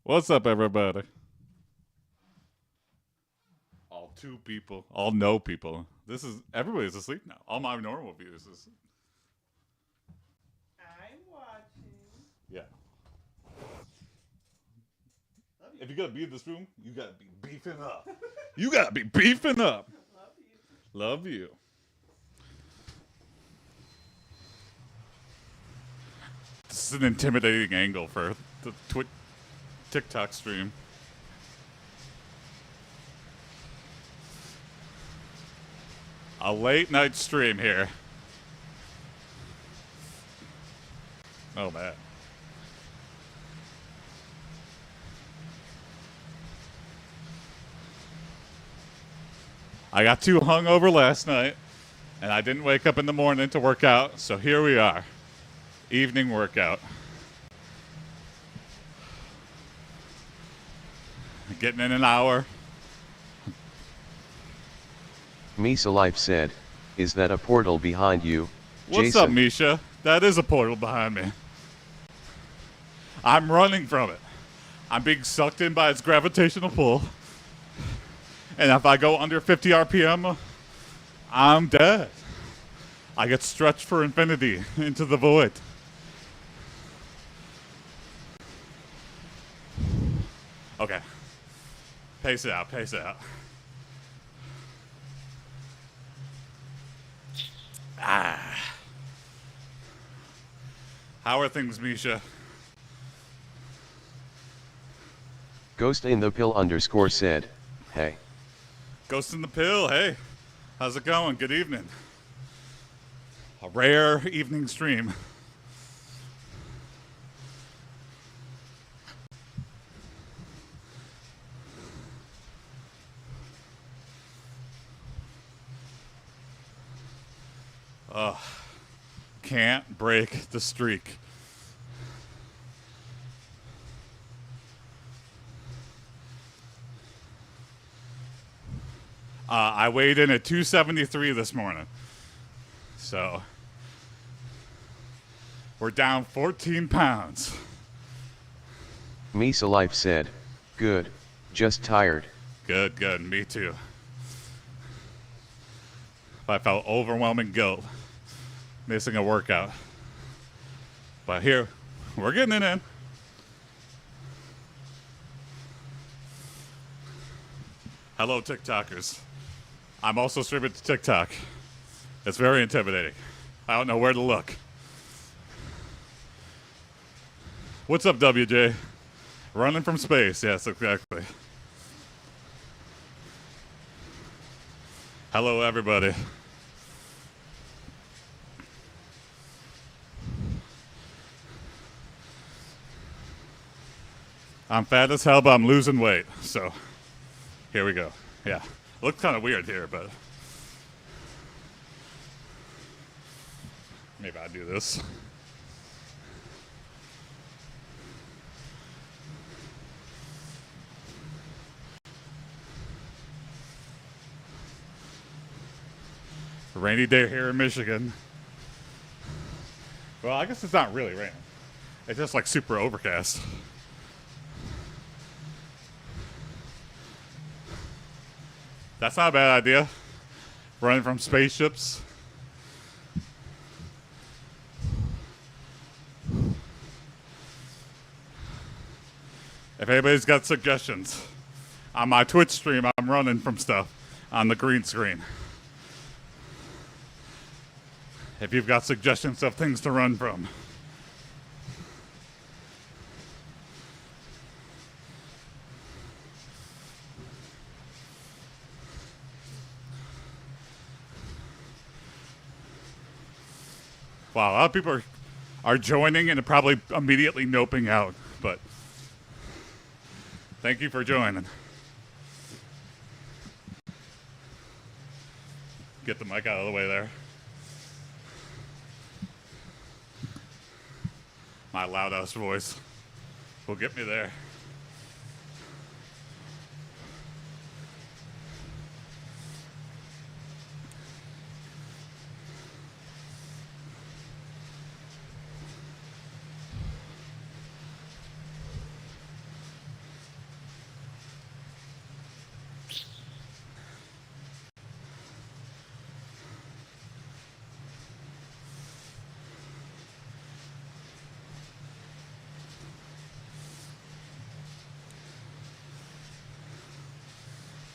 What's up, everybody? All two people, all no people. This is everybody's asleep now. All my normal views is I'm watching. yeah. Love you. If you gotta be in this room, you gotta be beefing up. You gotta be beefing up. Love you. Love you. This is an intimidating angle for the TikTok stream. A late night stream here. Oh man. I got too hungover last night, and I didn't wake up in the morning to work out, so here we are. Evening workout. Getting in an hour. Misa Life said, "Is that a portal behind you, What's Jason?" up, Misha? That is a portal behind me. I'm running from it. I'm being sucked in by its gravitational pull. And if I go under 50 RPM, I'm dead. I get stretched for infinity into the void. Okay. Pace it out, pace it out. Ah. How are things, Misha? Ghost in the pill _ said, "Hey." Ghost in the Pill, hey. How's it going? Good evening. A rare evening stream. Ugh. Can't break the streak. I weighed in at 273 this morning. So we're down 14 pounds. Misa Life said, "Good, just tired." Good, good. Me too. I felt overwhelming guilt missing a workout. But here, we're getting it in. Hello, TikTokers. I'm also streaming to TikTok. It's very intimidating. I don't know where to look. What's up, WJ? Running from space. Yes, exactly. Hello, everybody. I'm fat as hell, but I'm losing weight. So, here we go. Yeah. Looks kind of weird here, but maybe I'll do this. Rainy day here in Michigan. Well, I guess it's not really raining. It's just like super overcast. That's not a bad idea. Running from spaceships. If anybody's got suggestions, on my Twitch stream, I'm running from stuff on the green screen. If you've got suggestions of things to run from. Wow, a lot of people are joining and probably immediately noping out, but thank you for joining. Get the mic out of the way there. My loud ass voice will get me there.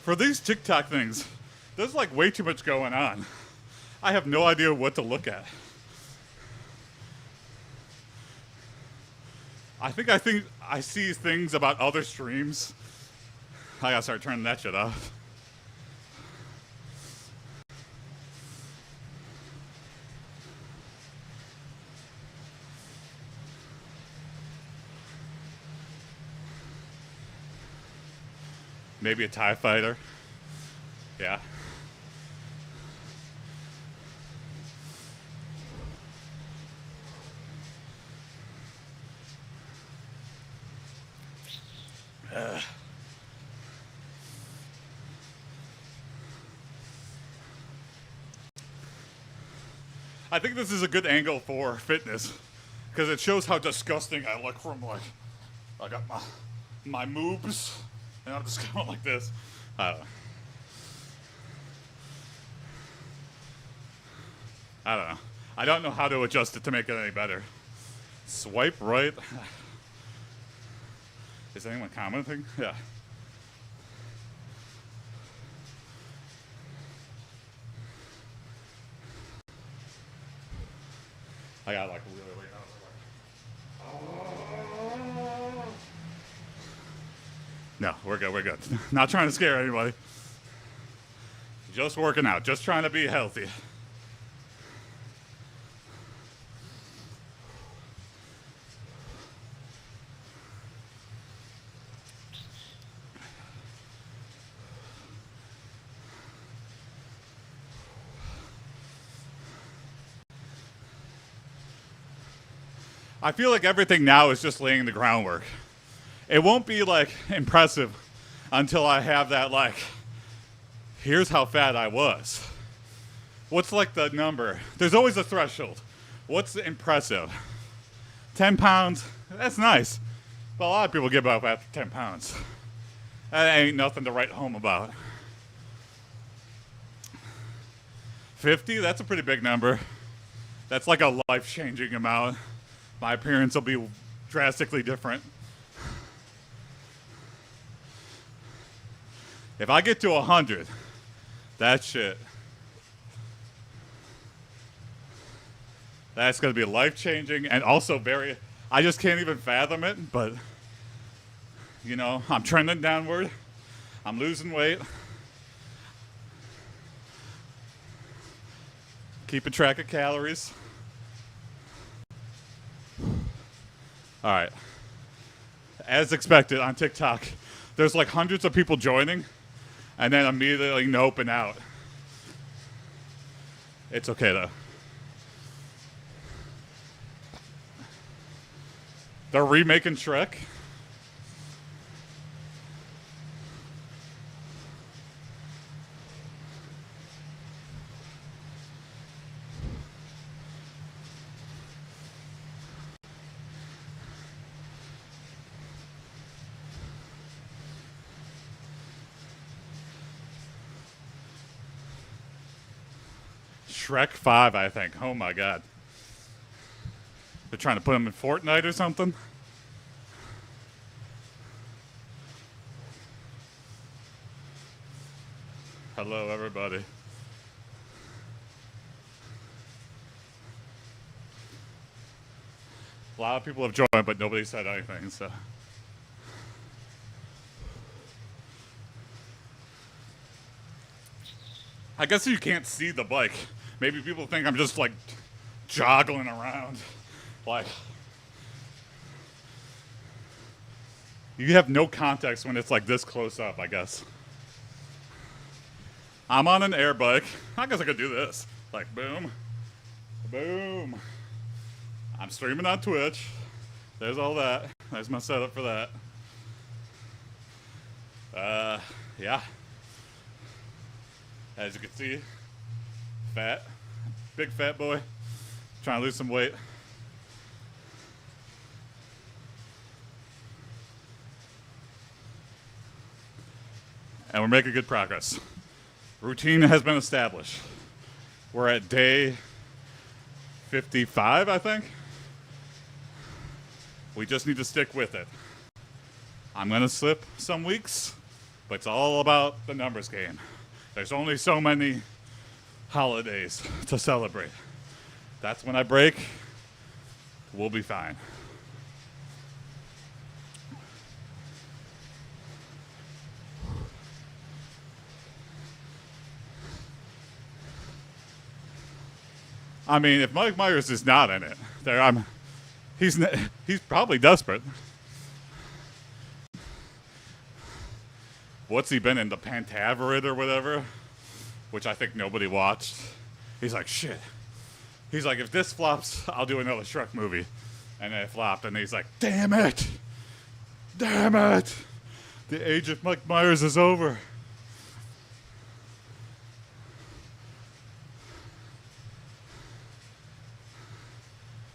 For these TikTok things, there's like way too much going on. I have no idea what to look at. I think I see things about other streams. I gotta start turning that shit off. Maybe a TIE fighter. Yeah. I think this is a good angle for fitness because it shows how disgusting I look from like I got my moves and I'm just going like this. I don't know. I don't know how to adjust it to make it any better. Swipe right. Is anyone commenting? Yeah. I got like really late. No, we're good. We're good. Not trying to scare anybody. Just working out. Just trying to be healthy. I feel like everything now is just laying the groundwork. It won't be like impressive until I have that like, here's how fat I was. What's like the number? There's always a threshold. What's impressive? 10 pounds, that's nice. But a lot of people give up after 10 pounds. That ain't nothing to write home about. 50, that's a pretty big number. That's like a life-changing amount. My appearance will be drastically different. If I get to 100, that shit, that's going to be life-changing and also very, I just can't even fathom it, but, you know, I'm trending downward. I'm losing weight. Keeping track of calories. All right. As expected on TikTok, there's like hundreds of people joining and then immediately nope and out. It's okay though. They're remaking Shrek. Shrek 5, I think. Oh my god. They're trying to put him in Fortnite or something? Hello, everybody. A lot of people have joined, but nobody said anything, so. I guess you can't see the bike. Maybe people think I'm just like joggling around. Like, you have no context when it's like this close up, I guess. I'm on an air bike. I guess I could do this. Like, boom, boom. I'm streaming on Twitch. There's all that. There's my setup for that. Yeah. As you can see, fat, big fat boy, trying to lose some weight. And we're making good progress. Routine has been established. We're at day 55, I think. We just need to stick with it. I'm gonna slip some weeks, But it's all about the numbers game. There's only so many holidays to celebrate. That's when I break. We'll be fine. I mean, if Mike Myers is not in it, he's probably desperate. What's he been in, the Pantaveret or whatever? Which I think nobody watched. He's like, shit. He's like, if this flops, I'll do another Shrek movie. And then it flopped, and he's like, damn it! Damn it! The age of Mike Myers is over.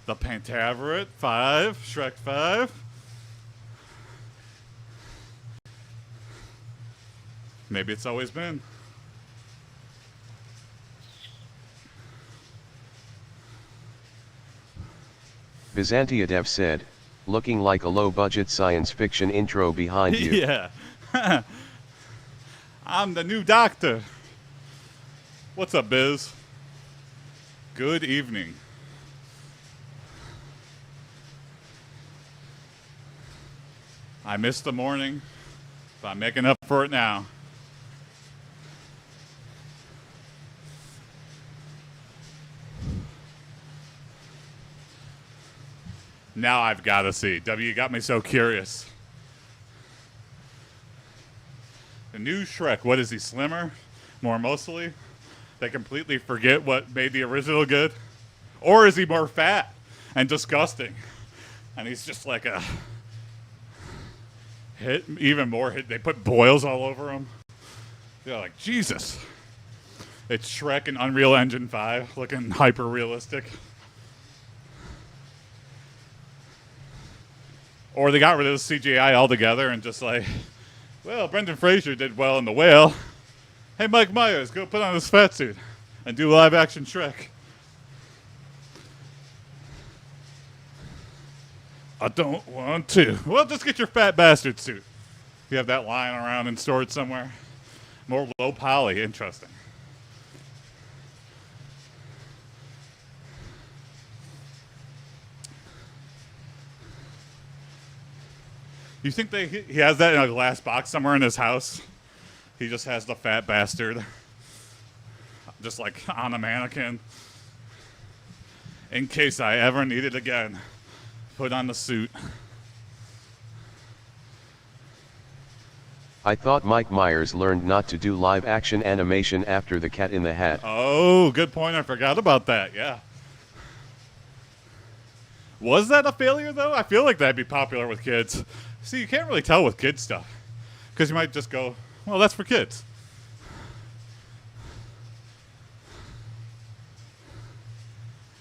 The Pantaveret, 5, Shrek 5. Maybe it's always been. Byzantiadev said, looking like a low-budget science fiction intro behind you. Yeah. I'm the new doctor. What's up, Biz? Good evening. I missed the morning, but I'm making up for it now. Now I've got to see. W got me so curious. The new Shrek, what is he, slimmer? More muscly? They completely forget what made the original good? Or is he more fat and disgusting? And he's just like a hit, even more hit. They put boils all over him. They're like, Jesus. It's Shrek in Unreal Engine 5, looking hyper realistic. Or they got rid of the CGI altogether and just like, well, Brendan Fraser did well in The Whale. Hey, Mike Myers, go put on his fat suit and do live action Shrek. I don't want to. Well, just get your fat bastard suit. You have that lying around and stored somewhere. More low poly, interesting. You think he has that in a glass box somewhere in his house? He just has the fat bastard, just like on a mannequin. In case I ever need it again, put on the suit. I thought Mike Myers learned not to do live action animation after The Cat in the Hat. Oh, good point. I forgot about that. Yeah. Was that a failure, though? I feel like that'd be popular with kids. See, you can't really tell with kids stuff. Because you might just go, well, that's for kids.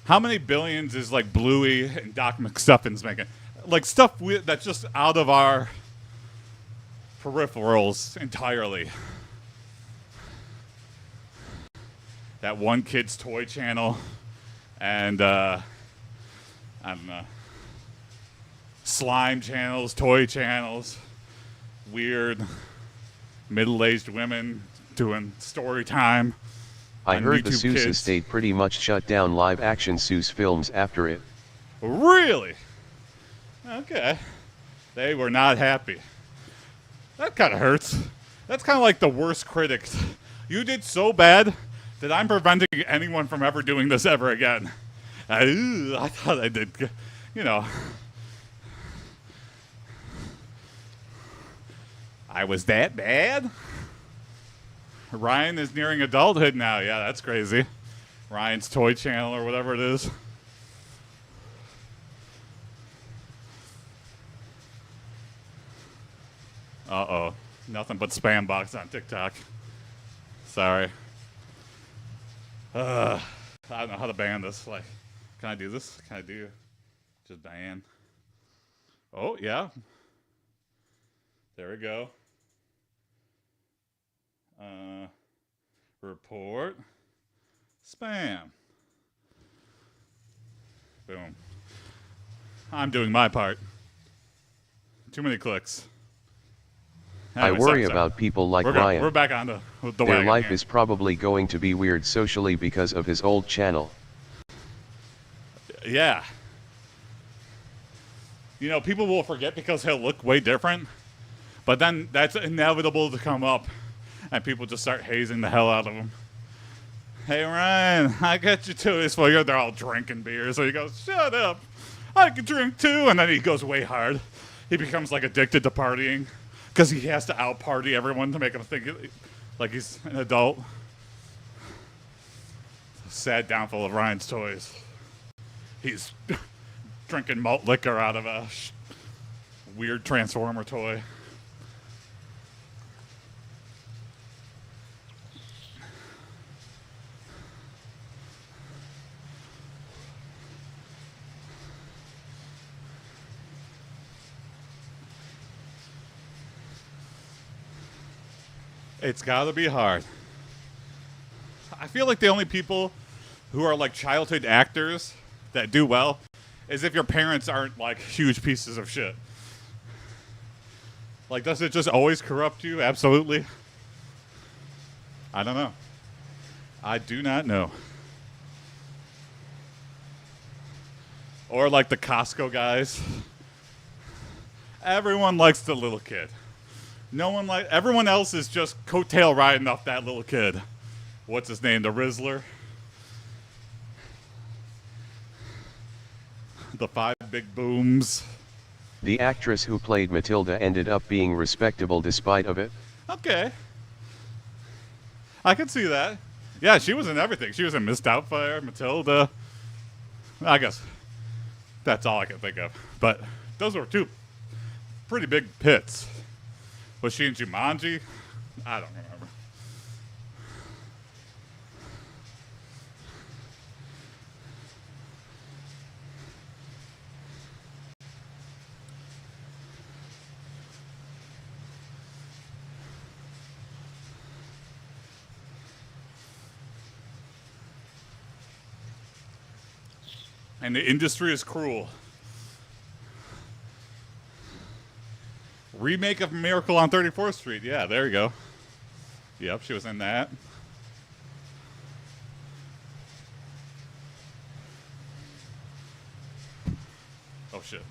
How many billions is like Bluey and Doc McStuffins making? Like stuff that's just out of our peripherals entirely. That one kid's toy channel and I don't know, slime channels, toy channels, weird middle-aged women doing story time. I heard the YouTube Seuss Kids. estate pretty much shut down live-action Seuss films after it. Really? Okay. They were not happy. That kind of hurts. That's kind of like the worst critics. You did so bad that I'm preventing anyone from ever doing this ever again. I thought I did, you know. I was that bad? Ryan is nearing adulthood now. Yeah, that's crazy. Ryan's Toy Channel or whatever it is. Uh-oh. Nothing but spam box on TikTok. Sorry. I don't know how to ban this. Like, can I do this? Can I do just ban? Oh, yeah. There we go. Report. Spam. Boom. I'm doing my part. Too many clicks. I Anyway, worry sorry. about people like We're Ryan. We're back on the Their wagon life here. is probably going to be weird socially because of his old channel. Yeah. You know, people will forget because he'll look way different, but then that's inevitable to come up, and people just start hazing the hell out of him. Hey, Ryan, I got you to this for you. They're all drinking beer, so he goes, shut up. I can drink too. And then he goes way hard. He becomes like addicted to partying because he has to out-party everyone to make him think like he's an adult. Sad downfall of Ryan's toys. He's drinking malt liquor out of a weird Transformer toy. It's gotta be hard. I feel like the only people who are like childhood actors that do well is if your parents aren't like huge pieces of shit. Like, does it just always corrupt you? Absolutely. I don't know. I do not know. Or like the Costco guys. Everyone likes the little kid. Everyone else is just coattail riding off that little kid. What's his name? The Rizzler? The 5 big booms. The actress who played Matilda ended up being respectable despite of it. Okay. I can see that. Yeah, she was in everything. She was in Miss Doubtfire, Matilda. I guess that's all I can think of. But those were 2 pretty big hits. Was she in Jumanji? I don't remember. And the industry is cruel. Remake of Miracle on 34th Street. Yeah, there you go. Yep, she was in that. Oh, shit.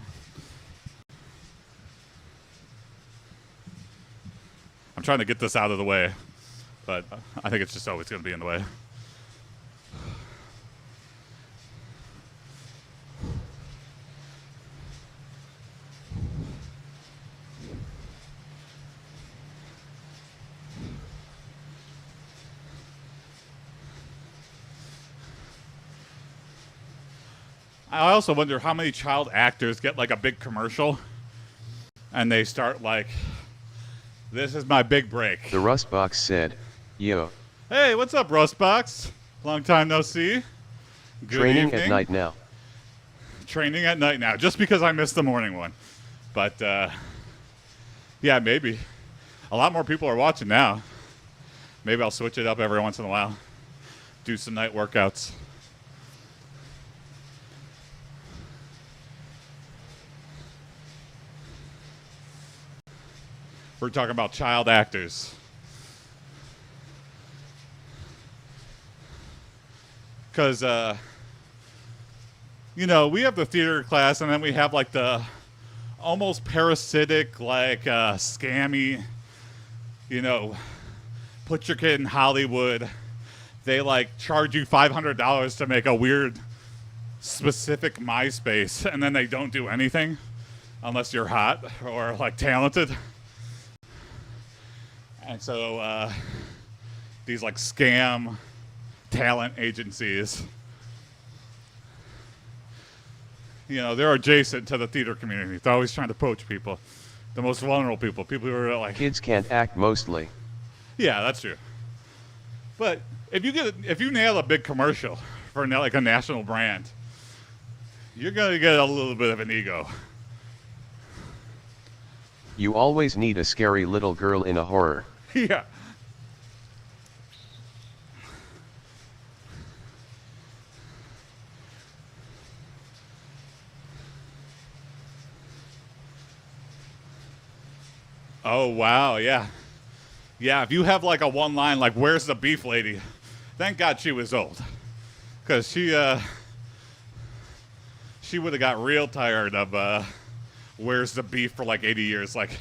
I'm trying to get this out of the way, but I think it's just always going to be in the way. I also wonder how many child actors get like a big commercial and they start like, this is my big break. The Rustbox said, yo. Hey, what's up, Rustbox? Long time no see. Good Training evening. at night now. Training at night now, just because I missed the morning one. But, yeah, maybe. A lot more people are watching now. Maybe I'll switch it up every once in a while. Do some night workouts. We're talking about child actors. Because, you know, we have the theater class, and then we have, like, the almost parasitic, like, scammy, you know, put your kid in Hollywood. They, like, charge you $500 to make a weird, specific MySpace, and then they don't do anything unless you're hot or, like, talented. And so these like scam talent agencies, you know, they're adjacent to the theater community. They're always trying to poach people, the most vulnerable people, people who are like... Kids can't act mostly. Yeah, that's true. But if you nail a big commercial for like a national brand, you're going to get a little bit of an ego. You always need a scary little girl in a horror. Yeah. Oh, wow, yeah. Yeah, if you have like a one line like, where's the beef lady? Thank God she was old. Because she would have got real tired of where's the beef for like 80 years. Like,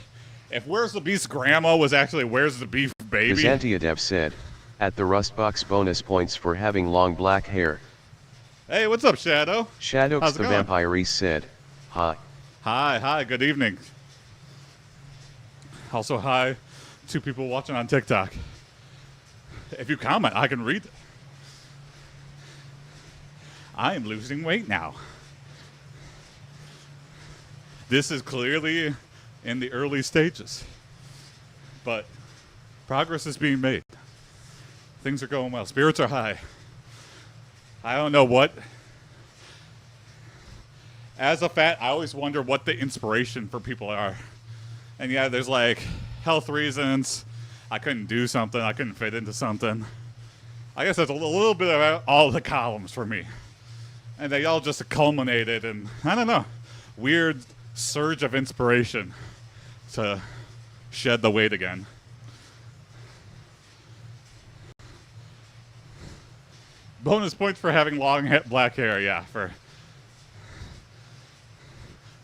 if where's the beef's grandma was actually where's the beef baby. Byzantiadev said, at the Rustbox bonus points for having long black hair. Hey, what's up, Shadow? Shadows How's it the going? Vampire said, hi. Hi, good evening. Also, hi to people watching on TikTok. If you comment, I can read it. I am losing weight now. This is clearly in the early stages, but progress is being made. Things are going well. Spirits are high. I don't know what. As a fat, I always wonder what the inspiration for people are. And yeah, there's like health reasons. I couldn't do something. I couldn't fit into something. I guess that's a little bit of all the columns for me. And they all just culminated in, I don't know, weird surge of inspiration to shed the weight again. Bonus points for having long black hair, yeah, for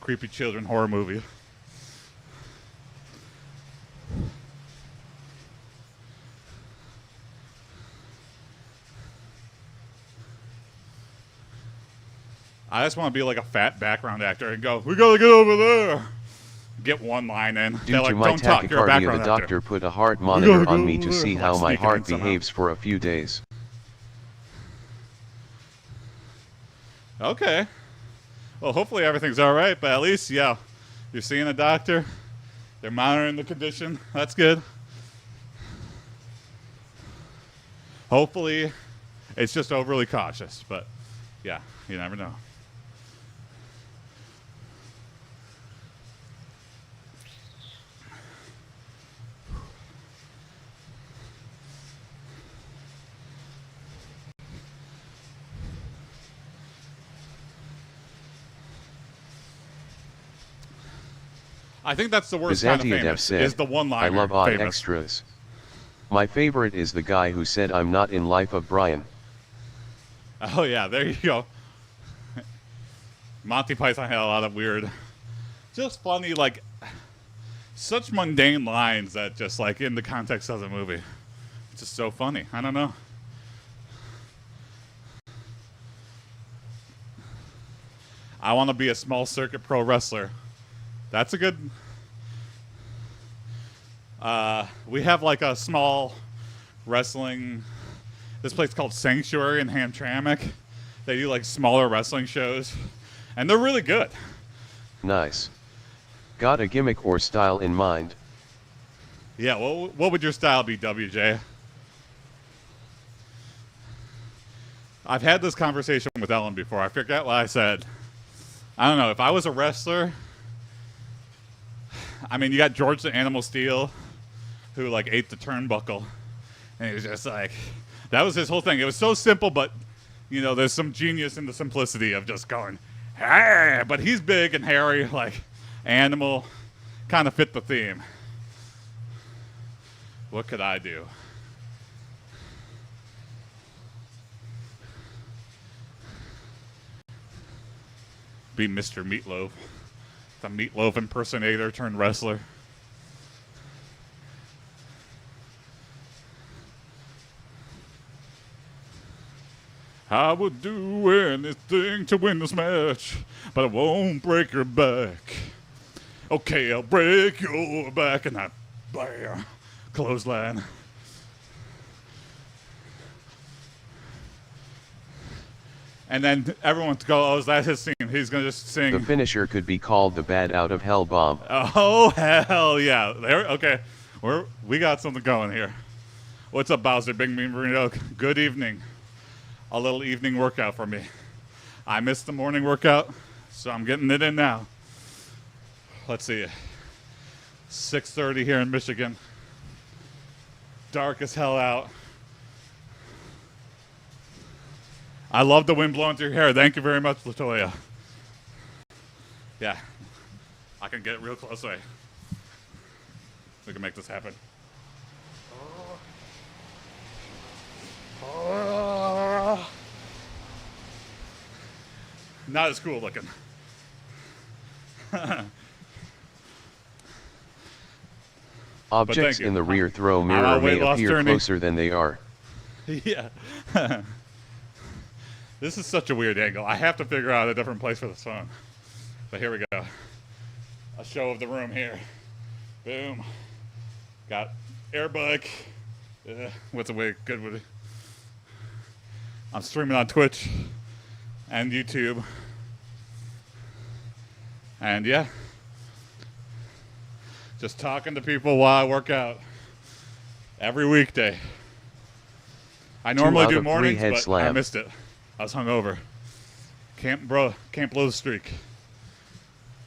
creepy children horror movie. I just want to be like a fat background actor and go, we gotta get over there. Get one line in. Due They're to like, my don't talk, you're a tachycardia, background the actor. doctor put a heart monitor on me to see Like how my sneaking heart in somehow. behaves for a few days. Okay. Well, hopefully everything's all right, but at least, yeah, you're seeing a doctor. They're monitoring the condition. That's good. Hopefully it's just overly cautious, but yeah, you never know. I think that's the worst kind of Byzantiadev famous, said, is the one-liner I love odd famous. extras. My favorite is the guy who said I'm not in Life of Brian. Oh, yeah, there you go. Monty Python had a lot of weird, just funny, like, such mundane lines that just, like, in the context of the movie, it's just so funny. I don't know. I want to be a small circuit pro wrestler. That's a good... we have, like, a small wrestling... This place called Sanctuary in Hamtramck. They do, like, smaller wrestling shows. And they're really good. Nice. Got a gimmick or style in mind? Yeah, what would your style be, WJ? I've had this conversation with Ellen before. I forget what I said. I don't know. If I was a wrestler... I mean, you got George the Animal Steel, who, like, ate the turnbuckle. And he was just like... That was his whole thing. It was so simple, but, you know, there's some genius in the simplicity of just going, hey! But he's big and hairy, like, animal. Kind of fit the theme. What could I do? Be Mr. Meatloaf. The Meatloaf impersonator turned wrestler. I would do anything to win this match, but I won't break your back. Okay, I'll break your back, and I, bam, clothesline. And then everyone's go, oh, is that his scene? He's going to just sing. The finisher could be called the Bad Out of Hell Bomb. Oh, hell yeah. There, okay, we got something going here. What's up, Bowser? Big Mean Burrito. Good evening. A little evening workout for me. I missed the morning workout, so I'm getting it in now. Let's see. 6:30 here in Michigan. Dark as hell out. I love the wind blowing through your hair. Thank you very much, Latoya. Yeah, I can get it real close away. We can make this happen. Not as cool looking. Objects you. in the rear throw I'm mirror on a weight may loss appear journey. closer than they are. Yeah. This is such a weird angle. I have to figure out a different place for this phone. But here we go. A show of the room here. Boom. Got Airbook. What's a way good with it? I'm streaming on Twitch and YouTube. And yeah. Just talking to people while I work out. Every weekday. I normally out do of 3 mornings, head but I slam. missed it. I was hungover. Can't blow the streak.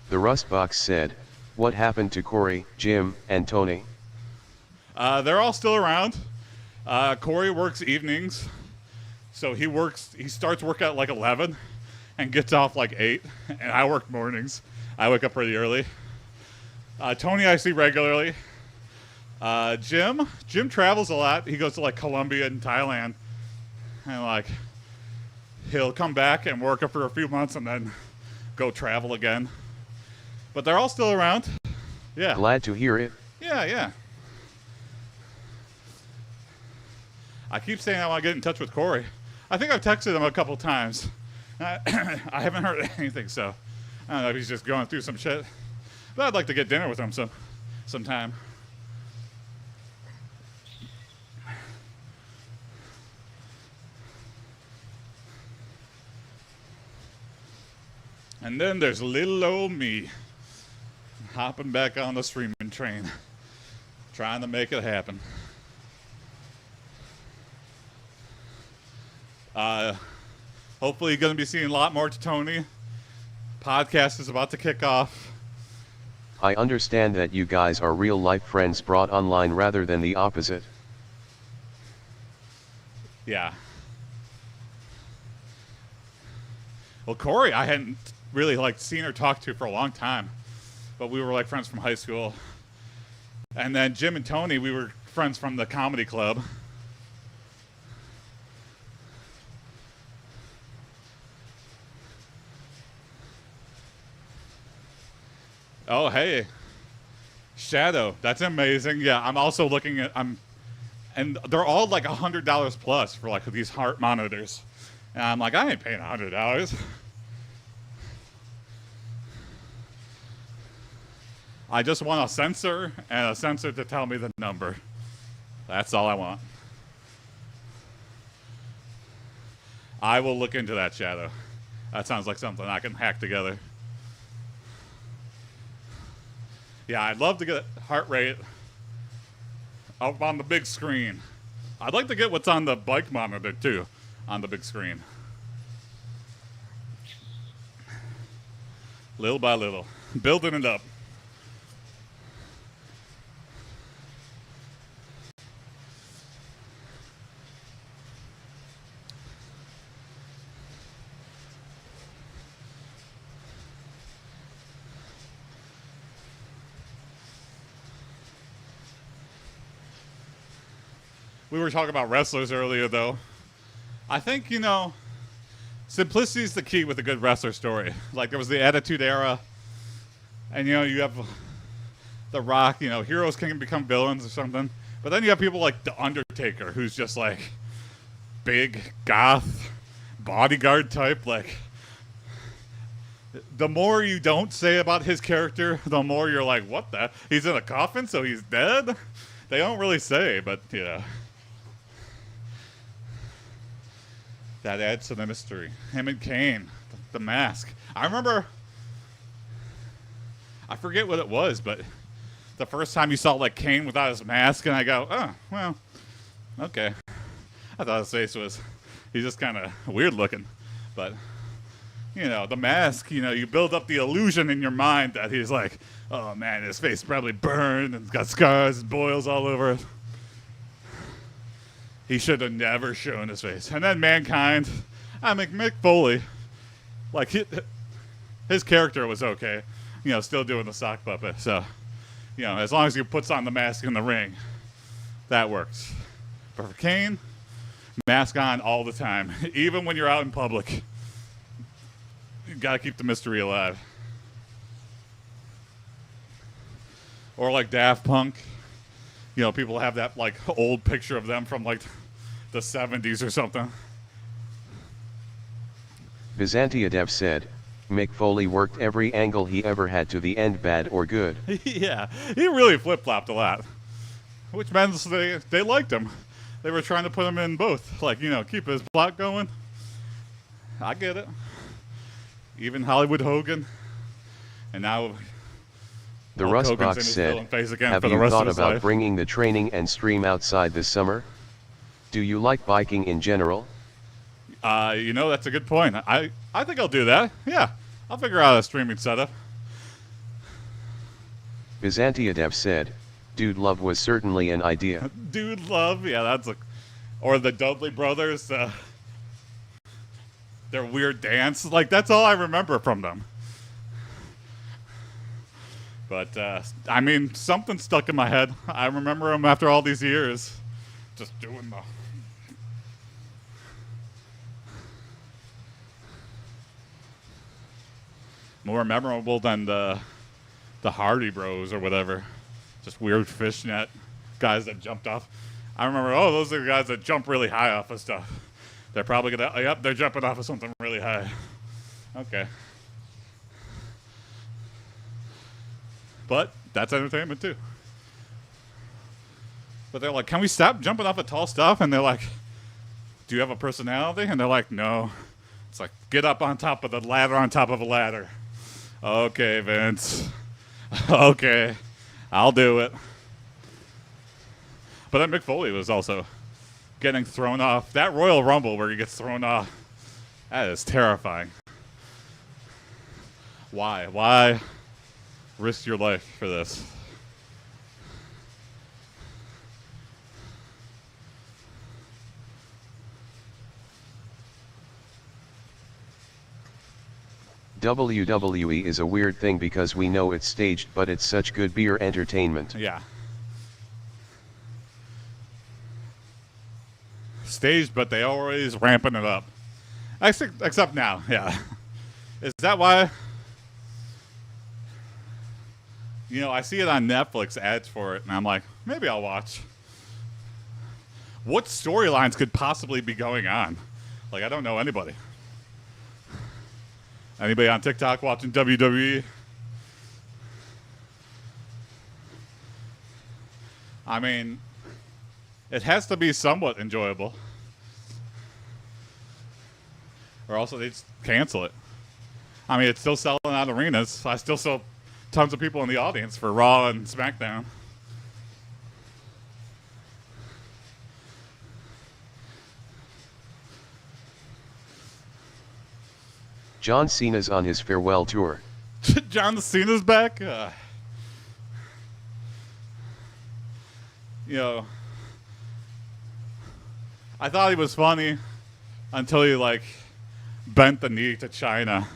The Rustbox said, "What happened to Corey, Jim, and Tony?" They're all still around. Corey works evenings, so he starts work at like 11 and gets off like 8, and I work mornings. I wake up pretty early. Tony I see regularly. Jim travels a lot. He goes to like Colombia and Thailand, and like he'll come back and work up for a few months and then go travel again. But they're all still around. Yeah. Glad to hear it. Yeah. I keep saying I want to get in touch with Corey. I think I've texted him a couple times. I haven't heard anything, so I don't know if he's just going through some shit. But I'd like to get dinner with him sometime. And then there's little old me hopping back on the streaming train, trying to make it happen. Hopefully going to be seeing a lot more to Tony. Podcast is about to kick off. I understand that you guys are real-life friends brought online rather than the opposite. Yeah. Well, Corey, I hadn't really like seen or talked to for a long time, but we were like friends from high school. And then Jim and Tony, we were friends from the comedy club. Oh, hey. Shadow. That's amazing. Yeah, I'm also looking at, and they're all like $100 plus for like these heart monitors. And I'm like, I ain't paying $100. I just want a sensor and a sensor to tell me the number. That's all I want. I will look into that, Shadow. That sounds like something I can hack together. Yeah, I'd love to get heart rate up on the big screen. I'd like to get what's on the bike monitor, too, on the big screen. Little by little. Building it up. We were talking about wrestlers earlier, though. I think, simplicity is the key with a good wrestler story. Like, there was the Attitude Era, and, you have The Rock, heroes can become villains or something. But then you have people like The Undertaker, who's just, like, big, goth, bodyguard type. Like, the more you don't say about his character, the more you're like, what the? He's in a coffin, so he's dead? They don't really say, but, that adds to the mystery. Him and Kane, the mask. I remember, I forget what it was, but the first time you saw like Kane without his mask, and I go, oh, well, okay. I thought his face was, he's just kind of weird looking. But, the mask, you build up the illusion in your mind that he's like, oh man, his face probably burned and got scars and boils all over it. He should have never shown his face. And then Mankind, Mick Foley, like his character was okay, still doing the sock puppet. So, You know, as long as he puts on the mask in the ring, that works. But for Kane, mask on all the time, even when you're out in public. You gotta keep the mystery alive. Or like Daft Punk, you know, people have that like old picture of them from like the 70s or something. Byzantiadev said, Mick Foley worked every angle he ever had to the end, bad or good. Yeah, he really flip-flopped a lot. Which means they liked him. They were trying to put him in both. Like, you know, keep his plot going. I get it. Even Hollywood Hogan. And now The Hulk Hogan's in Rustbox his said, villain phase again have for the you rest thought of his about life. bringing the training and stream outside this summer? Do you like biking in general? You know, that's a good point. I think I'll do that. Yeah, I'll figure out a streaming setup. Byzantiadev said, Dude Love was certainly an idea. Dude Love, yeah, that's a... Or the Dudley Brothers, their weird dance. Like, that's all I remember from them. But, I mean, something stuck in my head. I remember them after all these years. Just doing the... More memorable than the Hardy Bros or whatever. Just weird fishnet guys that jumped off. I remember, oh, those are the guys that jump really high off of stuff. They're probably gonna, yep, they're jumping off of something really high. Okay. But that's entertainment too. But they're like, can we stop jumping off of tall stuff? And they're like, do you have a personality? And they're like, no. It's like, get up on top of the ladder on top of a ladder. Okay, Vince. Okay, I'll do it. But then Mick Foley was also getting thrown off. That Royal Rumble where he gets thrown off, that is terrifying. Why? Why risk your life for this? WWE is a weird thing because we know it's staged, but it's such good beer entertainment. Yeah. Staged, but they always ramping it up. Except now, yeah. Is that why? You know, I see it on Netflix, ads for it, and I'm like, maybe I'll watch. What storylines could possibly be going on? Like, I don't know anybody. Anybody on TikTok watching WWE? I mean, it has to be somewhat enjoyable. Or else they just cancel it. I mean, it's still selling out arenas. I still saw tons of people in the audience for Raw and SmackDown. John Cena's on his farewell tour. John Cena's back? You know, I thought he was funny until he, like, bent the knee to China.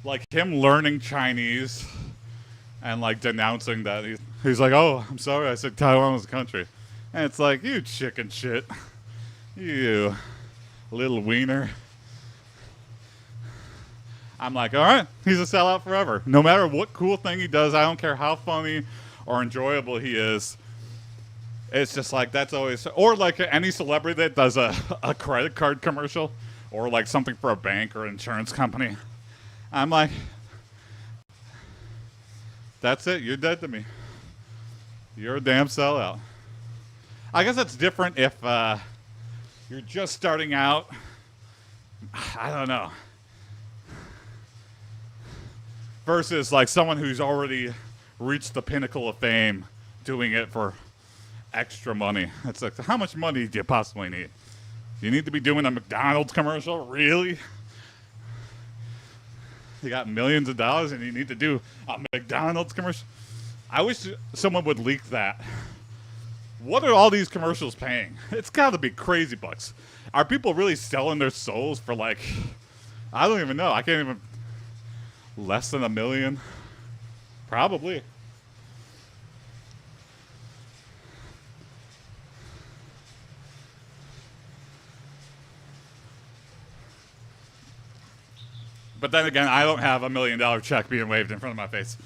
Like, him learning Chinese and, like, denouncing that. He's like, oh, I'm sorry, I said Taiwan was a country. And it's like, you chicken shit. You little wiener. I'm like, all right, he's a sellout forever. No matter what cool thing he does, I don't care how funny or enjoyable he is. It's just like, that's always, or like any celebrity that does a credit card commercial or like something for a bank or insurance company. I'm like, that's it, you're dead to me. You're a damn sellout. I guess that's different if you're just starting out. I don't know. Versus like someone who's already reached the pinnacle of fame doing it for extra money. It's like, how much money do you possibly need? Do you need to be doing a McDonald's commercial? Really? You got millions of dollars and you need to do a McDonald's commercial? I wish someone would leak that. What are all these commercials paying? It's got to be crazy bucks. Are people really selling their souls for like, I don't even know. I can't even... Less than $1 million? Probably. But then again, I don't have $1 million check being waved in front of my face.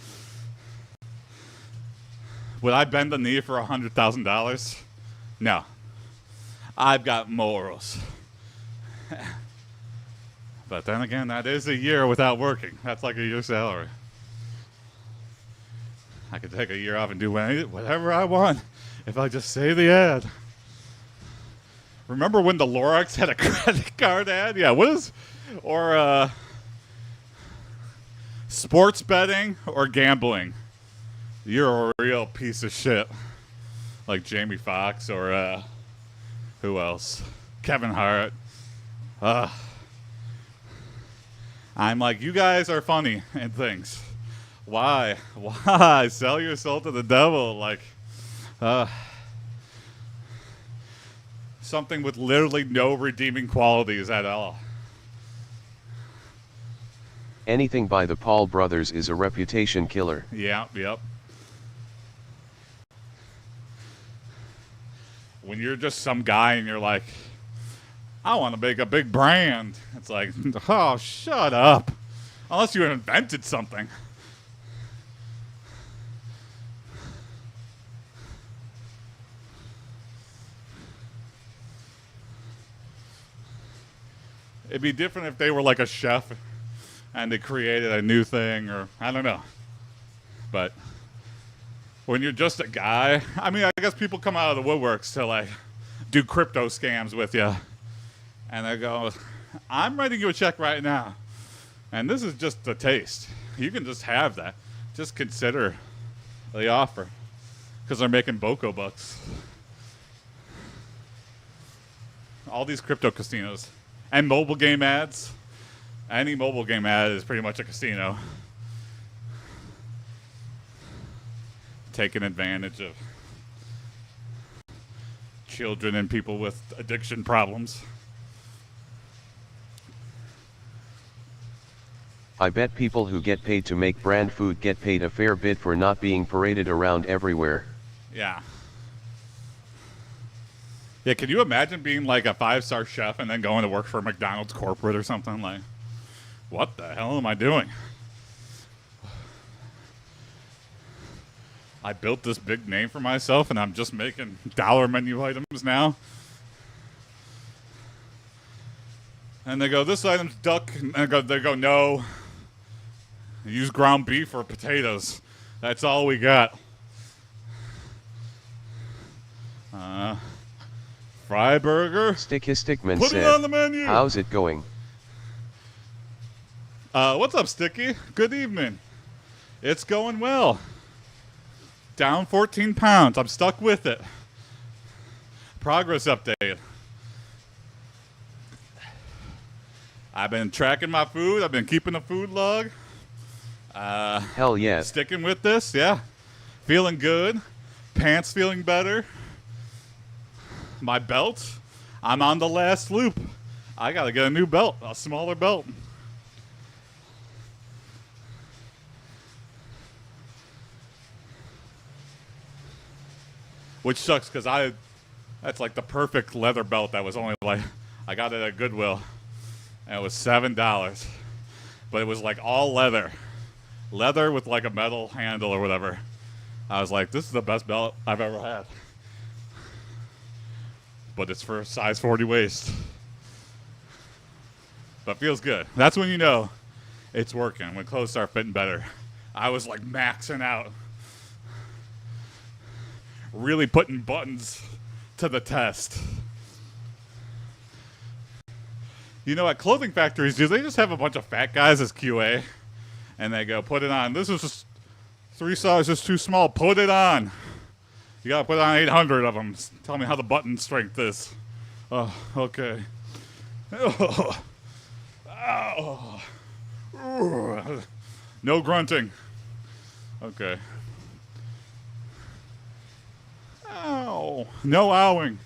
Would I bend the knee for $100,000? No. I've got morals. But then again, that is a year without working. That's like a year's salary. I could take a year off and do whatever I want if I just say the ad. Remember when the Lorax had a credit card ad? Yeah, what is... Or, sports betting or gambling? You're a real piece of shit. Like Jamie Foxx or, who else? Kevin Hart. I'm like, you guys are funny and things. Why? Why? Sell your soul to the devil. Like, something with literally no redeeming qualities at all. Anything by the Paul brothers is a reputation killer. Yeah, yep. When you're just some guy and you're like, I want to make a big brand. It's like, oh, shut up. Unless you invented something. It'd be different if they were like a chef and they created a new thing, or I don't know. But when you're just a guy, I mean, I guess people come out of the woodworks to like do crypto scams with you. And they go, I'm writing you a check right now. And this is just a taste. You can just have that. Just consider the offer. Because they're making Boko bucks. All these crypto casinos. And mobile game ads. Any mobile game ad is pretty much a casino. Taking advantage of children and people with addiction problems. I bet people who get paid to make brand food get paid a fair bit for not being paraded around everywhere. Yeah. Yeah, can you imagine being like a 5-star chef and then going to work for McDonald's corporate or something? Like, what the hell am I doing? I built this big name for myself and I'm just making dollar menu items now. And they go, this item's duck. And they go, no. Use ground beef or potatoes. That's all we got. Fry burger. Sticky Stickman Put said, it on the menu. how's it going? What's up, Sticky? Good evening. It's going well. Down 14 pounds. I'm stuck with it. Progress update. I've been tracking my food. I've been keeping a food log. Hell yes. Sticking with this, yeah. Feeling good. Pants feeling better. My belt. I'm on the last loop. I gotta get a new belt, a smaller belt. Which sucks because that's like the perfect leather belt that was only like, I got it at Goodwill. And it was $7. But it was like all leather. Leather with like a metal handle or whatever. I was like, this is the best belt I've ever had. But it's for a size 40 waist. But feels good. That's when you know it's working, when clothes start fitting better. I was like maxing out. Really putting buttons to the test. You know, at clothing factories, do they just have a bunch of fat guys as QA? And they go, put it on. This is just 3 sizes too small. Put it on. You got to put on 800 of them. Tell me how the button strength is. Oh, okay. Oh. Oh. No grunting. Okay. Ow. No owing.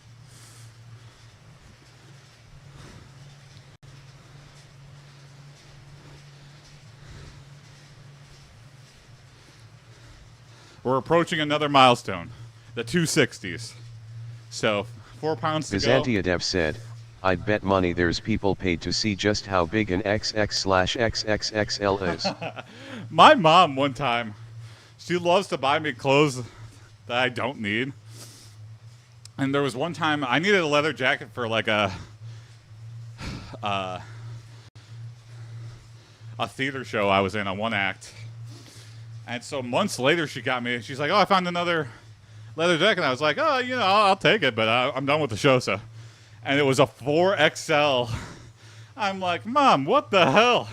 We're approaching another milestone, the 260s. So, 4 pounds to go. Byzantia Dev said, I'd bet money there's people paid to see just how big an XX/XXXL is. My mom one time, she loves to buy me clothes that I don't need. And there was one time I needed a leather jacket for like a theater show I was in on one act. And so months later she got me, she's like, oh, I found another leather jacket. And I was like, oh, you know, I'll take it, but I'm done with the show, so. And it was a 4XL. I'm like, Mom, what the hell?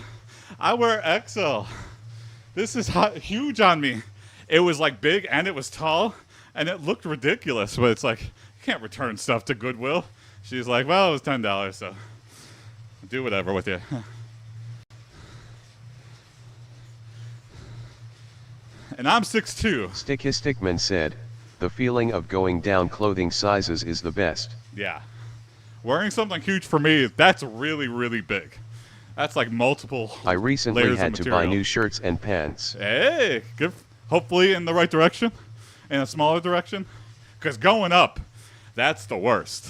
I wear XL. This is huge on me. It was like big and it was tall and it looked ridiculous, but it's like, you can't return stuff to Goodwill. She's like, well, it was $10, so do whatever with you. And I'm 6'2". Stickman said, the feeling of going down clothing sizes is the best. Yeah. Wearing something huge for me, that's really, really big. That's like multiple I recently layers had of to material. buy new shirts and pants. Hey, good. Hopefully in the right direction, in a smaller direction. Because going up, that's the worst.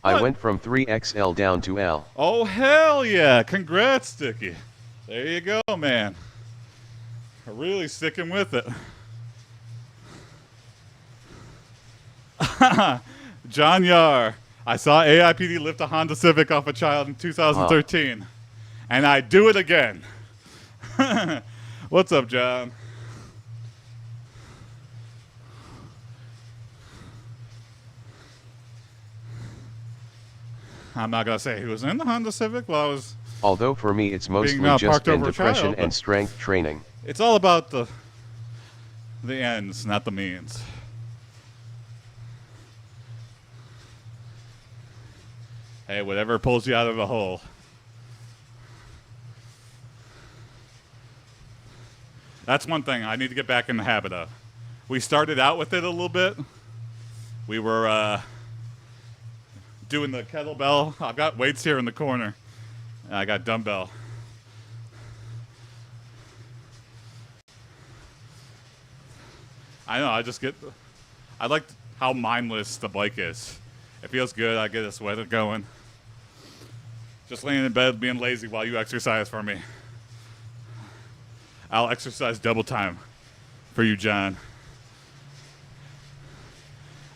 I But- went from 3XL down to L. Oh, hell yeah. Congrats, Sticky. There you go, man. Really sticking with it. John Yar. I saw AiPD lift a Honda Civic off a child in 2013. And I do it again. What's up, John? I'm not going to say who was in the Honda Civic while I was... Although for me it's mostly parked just been over a depression child, but- and strength training. It's all about the ends, not the means. Hey, whatever pulls you out of the hole. That's one thing I need to get back in the habit of. We started out with it a little bit. We were doing the kettlebell. I've got weights here in the corner. And I got dumbbell. I know, I like how mindless the bike is. It feels good, I get a sweat going. Just laying in bed, being lazy while you exercise for me. I'll exercise double time for you, John.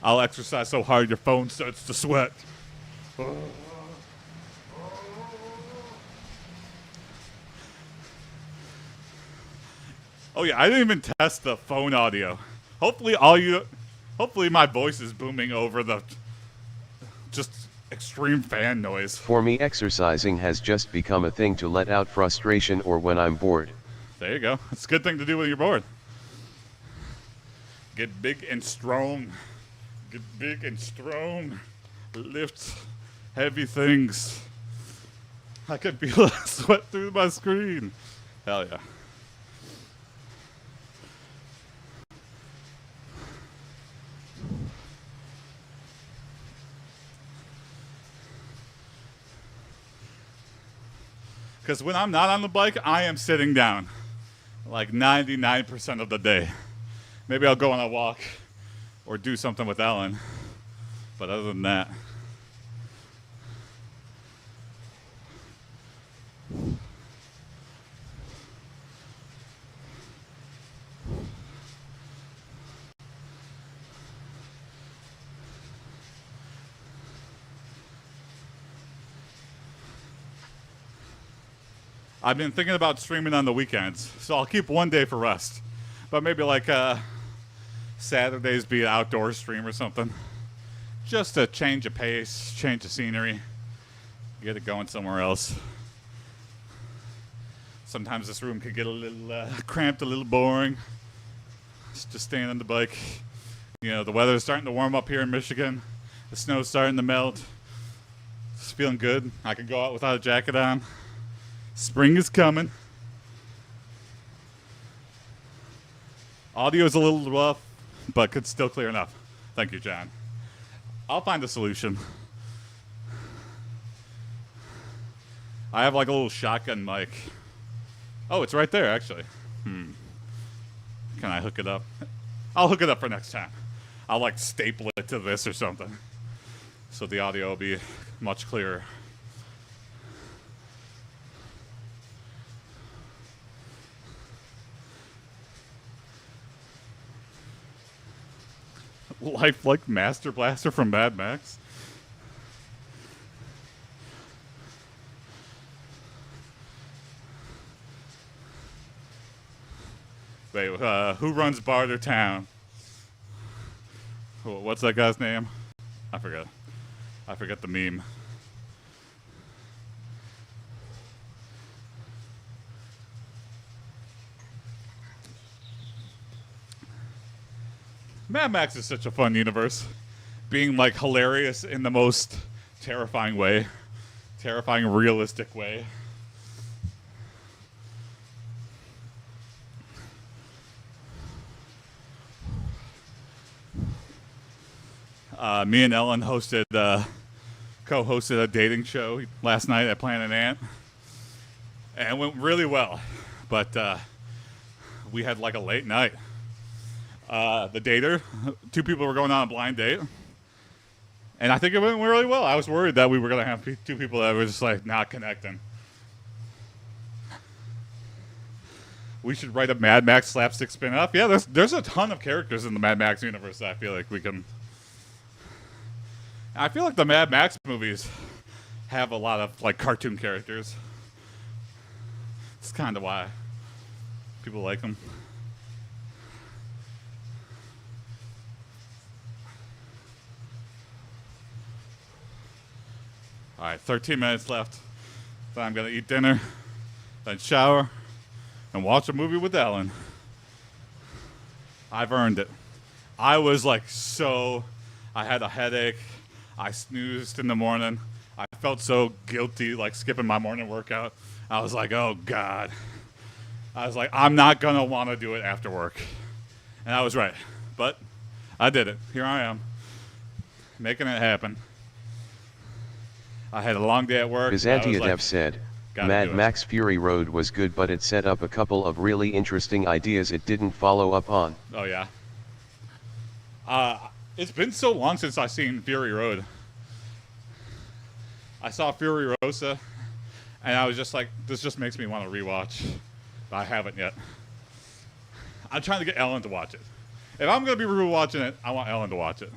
I'll exercise so hard your phone starts to sweat. Oh yeah, I didn't even test the phone audio. Hopefully my voice is booming over the just extreme fan noise. For me exercising has just become a thing to let out frustration or when I'm bored. There you go. It's a good thing to do when you're bored. Get big and strong. Get big and strong. Lift heavy things. I can feel the sweat through my screen. Hell yeah. Because when I'm not on the bike, I am sitting down. Like 99% of the day. Maybe I'll go on a walk or do something with Ellen. But other than that. I've been thinking about streaming on the weekends, so I'll keep one day for rest. But maybe like Saturdays be an outdoor stream or something. Just to change of pace, change of scenery, get it going somewhere else. Sometimes this room could get a little cramped, a little boring. It's just staying on the bike. You know, the weather's starting to warm up here in Michigan. The snow's starting to melt. It's feeling good. I can go out without a jacket on. Spring is coming. Audio is a little rough, but could still clear enough. Thank you, John. I'll find a solution. I have like a little shotgun mic. Oh, it's right there, actually. Can I hook it up? I'll hook it up for next time. I'll like staple it to this or something. So the audio will be much clearer. Lifelike Master Blaster from Mad Max. Wait, who runs Barter Town? What's that guy's name? I forget. I forget the meme. Mad Max is such a fun universe. Being like hilarious in the most terrifying way. Terrifying, realistic way. Me and Ellen co-hosted a dating show last night at Planet Ant, and it went really well. But we had like a late night. The dater, 2 people were going on a blind date, and I think it went really well. I was worried that we were gonna have 2 people that were just like not connecting. We should write a Mad Max slapstick spin-off. Yeah, there's a ton of characters in the Mad Max universe that I feel like we can. I feel like the Mad Max movies have a lot of like cartoon characters. It's kind of why people like them. All right, 13 minutes left. Then I'm gonna eat dinner, then shower, and watch a movie with Ellen. I've earned it. I was like I had a headache. I snoozed in the morning. I felt so guilty, like skipping my morning workout. I was like, oh God. I was like, I'm not going to want to do it after work. And I was right. But I did it. Here I am, making it happen. I had a long day at work. Byzantiadev said, Mad Max Fury Road was good, but it set up a couple of really interesting ideas it didn't follow up on. Oh, yeah. It's been so long since I've seen Fury Road. I saw Fury Rosa, and I was just like, this just makes me want to rewatch. But I haven't yet. I'm trying to get Ellen to watch it. If I'm going to be rewatching it, I want Ellen to watch it.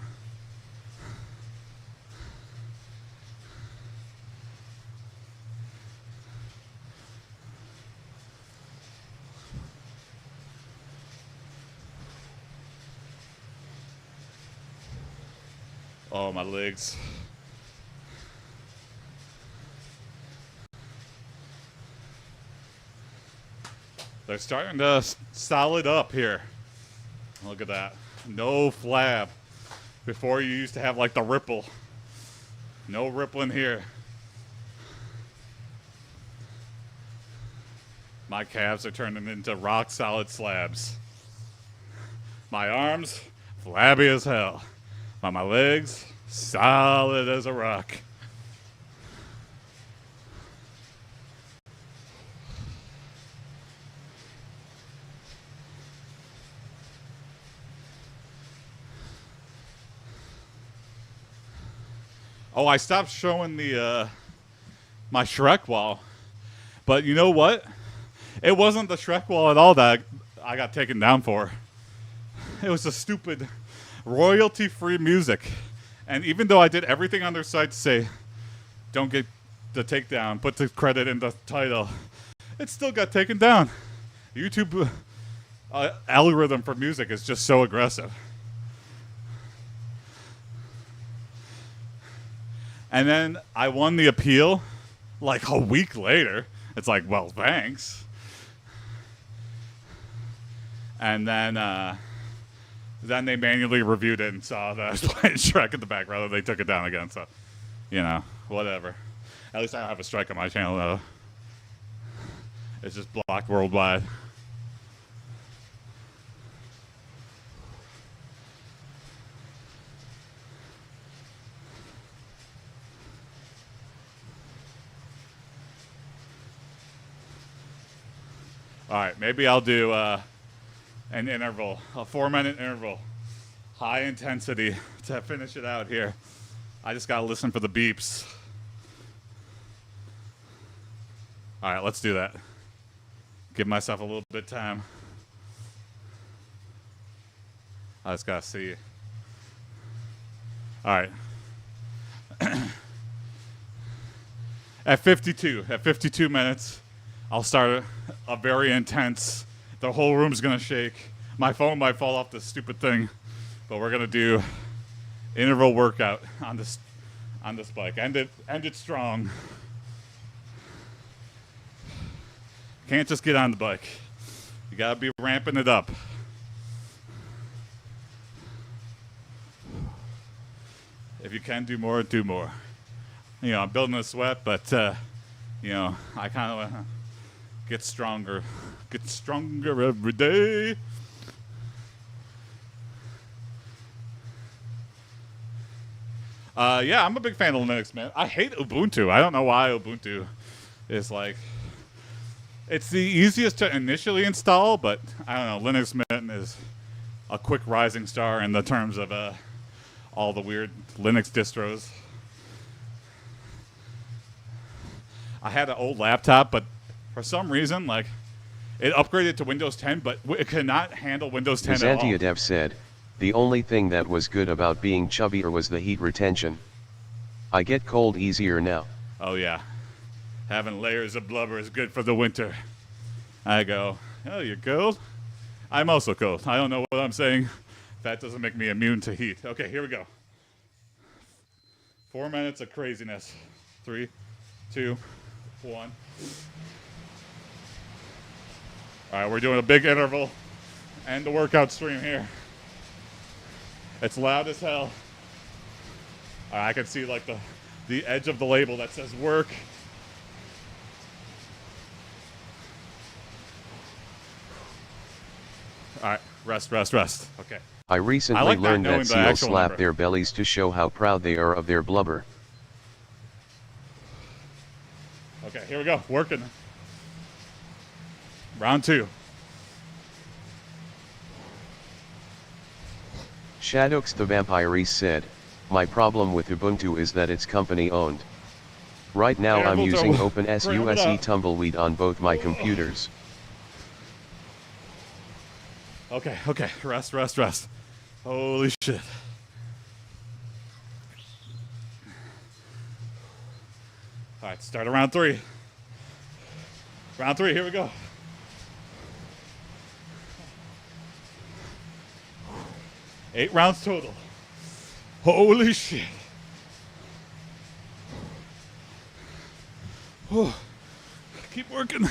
Oh, my legs. They're starting to solid up here. Look at that. No flab. Before you used to have like the ripple. No rippling here. My calves are turning into rock solid slabs. My arms, flabby as hell. But my legs, solid as a rock. Oh, I stopped showing the my Shrek wall. But you know what? It wasn't the Shrek wall at all that I got taken down for. It was the stupid royalty-free music. And even though I did everything on their site to say, don't get the takedown, put the credit in the title, it still got taken down. YouTube algorithm for music is just so aggressive. And then I won the appeal like a week later. It's like, well, thanks. And then they manually reviewed it and saw that I was playing Shrek in the background, and they took it down again. So, you know, whatever. At least I don't have a strike on my channel, though. It's just blocked worldwide. All right, maybe I'll do an interval, a 4-minute interval, high intensity to finish it out here. I just gotta listen for the beeps. All right, let's do that. Give myself a little bit of time. I just gotta see All right. At 52 minutes, I'll start a very intense, the whole room's gonna shake. My phone might fall off this stupid thing, but we're gonna do interval workout on this bike. End it strong. Can't just get on the bike. You gotta be ramping it up. If you can do more, do more. You know, I'm building a sweat, but you know, I kind of want to get stronger every day. Yeah, I'm a big fan of Linux, man. I hate Ubuntu. I don't know why Ubuntu is like, it's the easiest to initially install, but I don't know, Linux Mint is a quick rising star in the terms of all the weird Linux distros. I had an old laptop, but for some reason, like, it upgraded to Windows 10, but it could not handle Windows 10 at all. Xantiadev said, the only thing that was good about being chubbier was the heat retention. I get cold easier now. Oh yeah, having layers of blubber is good for the winter. I go, oh, you're cold? I'm also cold. I don't know what I'm saying. That doesn't make me immune to heat. Okay, here we go. 4 minutes of craziness. 3, 2, 1. All right, we're doing a big interval and the workout stream here. It's loud as hell. All right, I can see like the edge of the label that says work. All right, rest. Okay. I recently like not learned knowing that the seals actual slap number. their bellies to show how proud they are of their blubber. Okay, here we go. Working. Round 2. Shadox the Vampire said, my problem with Ubuntu is that it's company owned. Right now I'm using OpenSUSE Tumbleweed on both my computers. Okay. Rest. Holy shit. All right, start of round 3. Round 3, here we go. Eight rounds total. Holy shit. Oh, keep working.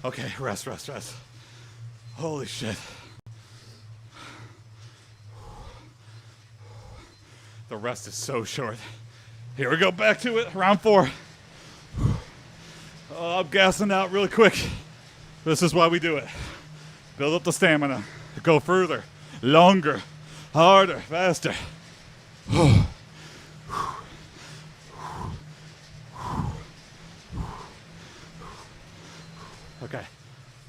Okay, rest. Holy shit. The rest is so short. Here we go, back to it, round 4. Oh, I'm gassing out really quick. This is why we do it. Build up the stamina. Go further, longer, harder, faster. Okay,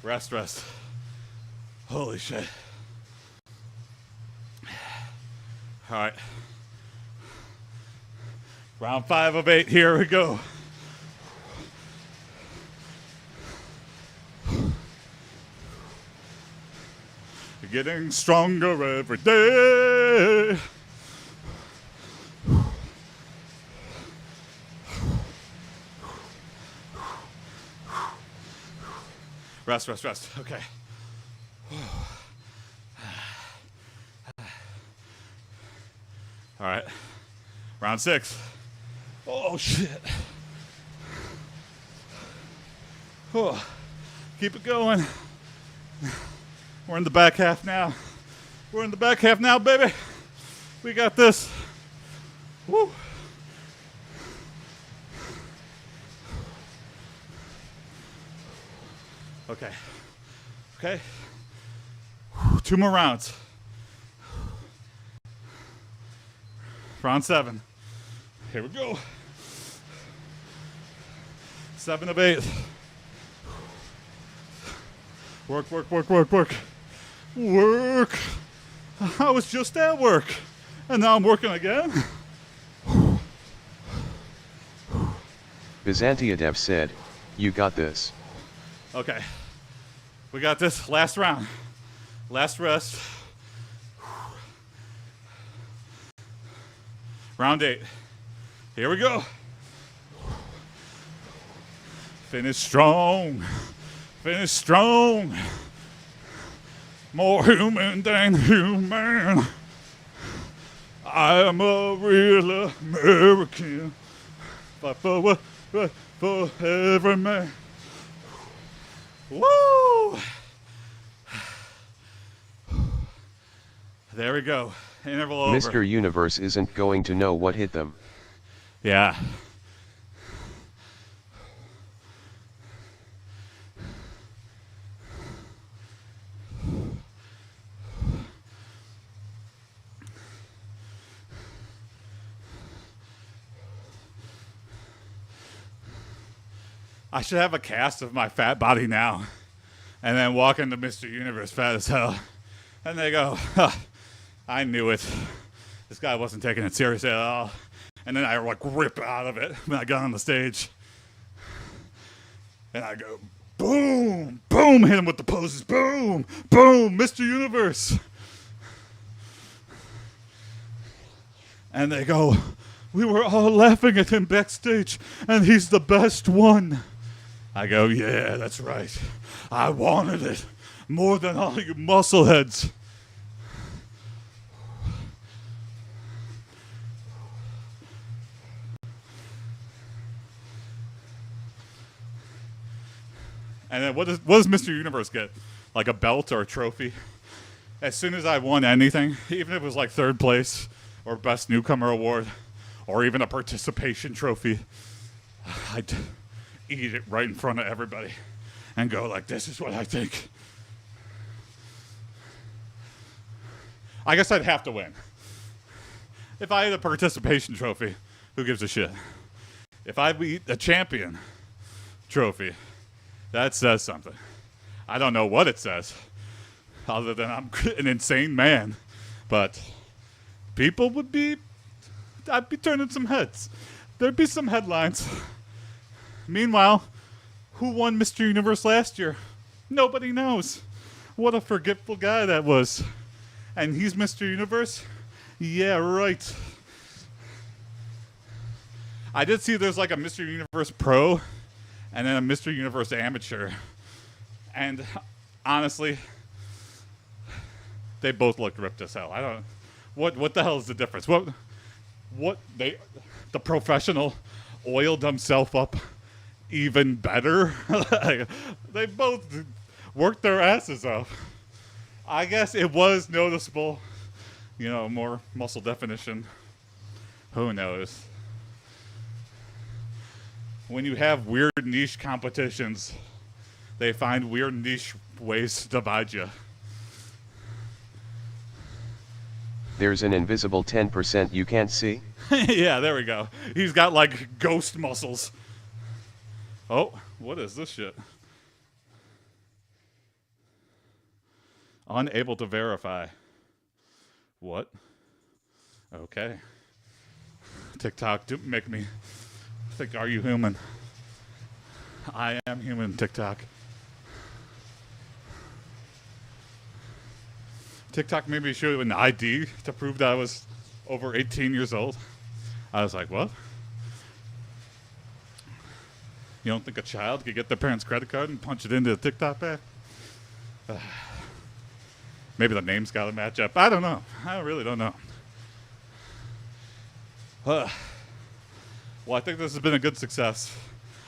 rest. Holy shit. All right. Round 5 of 8, here we go. Getting stronger every day. Rest. Okay. All right. Round 6. Oh, shit. Oh, keep it going. We're in the back half now. Baby. We got this. Woo. Okay. 2 more rounds. Round 7. Here we go. 7 of 8. Work. I was just at work, and now I'm working again. Byzantiadev said, you got this. Okay, we got this. Last round. Last rest. Round 8. Here we go. Finish strong. Finish strong. More human than human. I am a real American. Fight for every man. Woo! There we go. Interval over. Mr. Universe isn't going to know what hit them. Yeah. I should have a cast of my fat body now, and then walk into Mr. Universe fat as hell, and they go, huh, I knew it. This guy wasn't taking it seriously at all. And then I like rip out of it when I got on the stage, and I go, boom, boom, hit him with the poses, boom, boom, Mr. Universe. And they go, we were all laughing at him backstage, and he's the best one. I go, yeah, that's right. I wanted it more than all you muscleheads. And then what does Mr. Universe get? Like a belt or a trophy? As soon as I won anything, even if it was like third place or best newcomer award or even a participation trophy, I'd eat it right in front of everybody and go like, this is what I think. I guess I'd have to win. If I had a participation trophy, who gives a shit? If I beat a champion trophy, that says something. I don't know what it says, other than I'm an insane man. But people would be, I'd be turning some heads. There'd be some headlines. Meanwhile, who won Mr. Universe last year? Nobody knows. What a forgetful guy that was. And he's Mr. Universe? Yeah, right. I did see there's like a Mr. Universe Pro and then a Mr. Universe Amateur. And honestly, they both looked ripped as hell. I don't what the hell is the difference? The professional oiled himself up even better. They both worked their asses off. I guess it was noticeable, more muscle definition. Who knows? When you have weird niche competitions, they find weird niche ways to divide you. There's an invisible 10% you can't see. Yeah, there we go. He's got like ghost muscles. Oh, what is this shit? Unable to verify. What? Okay. TikTok, don't make me think, are you human? I am human, TikTok. TikTok made me show an ID to prove that I was over 18 years old. I was like, what? You don't think a child could get their parents' credit card and punch it into the TikTok app? Maybe the name's got to match up. I don't know. I really don't know. Well, I think this has been a good success.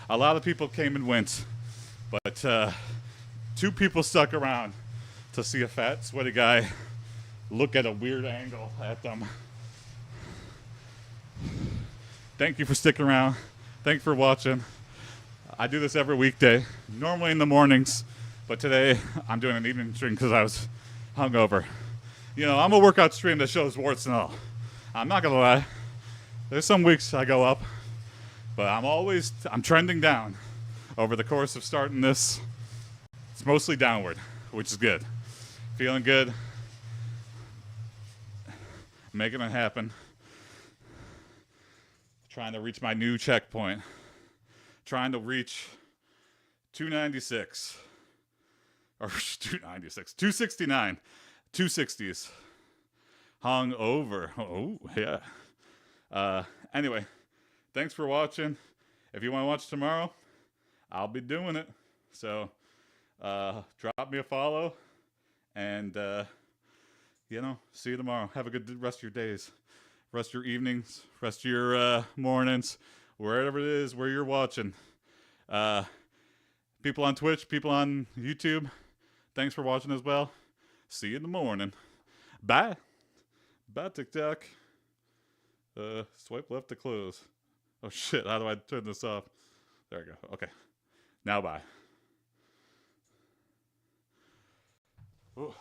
A lot of people came and went, but 2 people stuck around to see a fat, sweaty guy look at a weird angle at them. Thank you for sticking around. Thank you for watching. I do this every weekday, normally in the mornings, but today I'm doing an evening stream because I was hungover. I'm a workout stream that shows warts and all. I'm not going to lie. There's some weeks I go up, but I'm trending down. Over the course of starting this, it's mostly downward, which is good. Feeling good. Making it happen. Trying to reach my new checkpoint. Trying to reach 296. Or 296. 269. 260s. Hung over. Oh, yeah. Anyway, thanks for watching. If you want to watch tomorrow, I'll be doing it. So drop me a follow, and see you tomorrow. Have a good rest of your days, rest of your evenings, rest of your mornings, wherever it is where you're watching. People on Twitch, people on YouTube, thanks for watching as well. See you in the morning. Bye. Bye, TikTok. Swipe left to close. Oh shit, how do I turn this off? There we go. Okay. Now bye. Ooh.